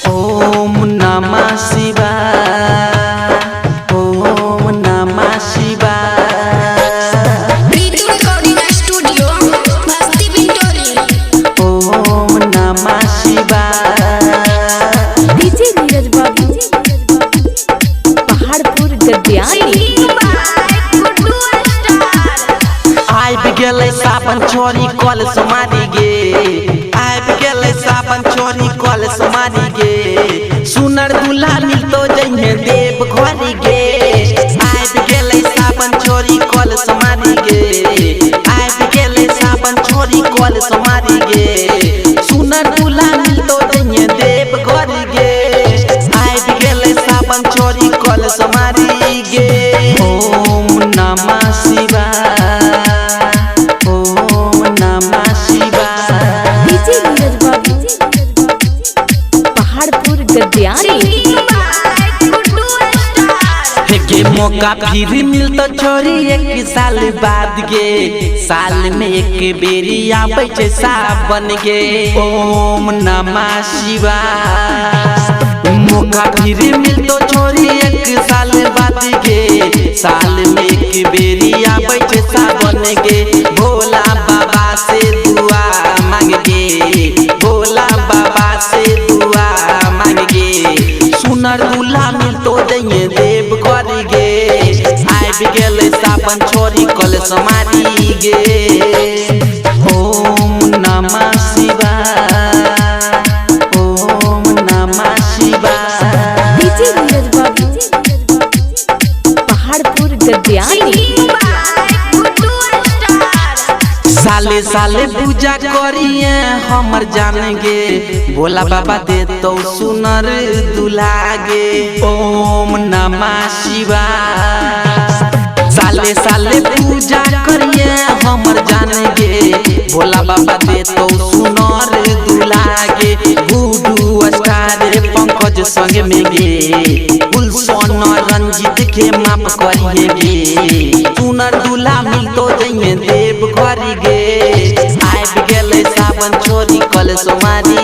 ओम नमः शिवाय, ओम नमः शिवाय। प्रीतम रिकॉर्डिंग स्टूडियो भक्ति बिंटोली। ओम नमः शिवाय। डीजे नीरज बाबू पहाड़पुर गद्यानी। आबि गेलै सावन छोरी कल समारी गे, आबि गेलै सावन छोरी कल समारी गे, सुनर दूल्हा मिलतो जइहे देव घरी गे। आबि गेलै सावन छोरी कल समारी गे, आबि गेलै सावन छोरी कल समारी गे, सुनर दूल्हा मिलतो जइहे देव घरी गे। आबि गेलै सावन छोरी कल समारी गे। ओम नमः शिवाय, ओम नमः शिवाय। डीजे नीरज बाबू पहाड़पुर गद्यानी। के मौका फिर मिलतो छोरी एक साल बाद गे, साल में एक बेरी आबै छै सावन गे। ओम नमः शिवाय। मौका फिर मिलतो छोरी एक साल बाद गे, साल में एक बेरी आबै छै सावन गे। भोला बाबा से दुआ मांग गे, भोला बाबा से दुआ मांग गे, सुनर दूल्हा मिलतो जइहे देव घरी गे। आबि गेलै सावन छोरी कल समारी गे। ओम नमः शिवाय, ओम नमः शिवाय। डीजे नीरज बाबू पहाड़पुर गद्यानी। साले साले पूजा करिए हमर जान गे, भोला बाबा दे तो सुनर दूल्हा गे। ओम नमः शिवाय। साले साले पूजा करिए हमर जान गे, भोला बाबा दे तो सुनर दूल्हा गे। गुडू स्टार पंकज संग में गे, गुलशन रंजीत के माफ करिए गे, सुनर दूल्हा मिलतो जइहे देव घरी गे। आबि गेलै सावन छोरी कल सोमारी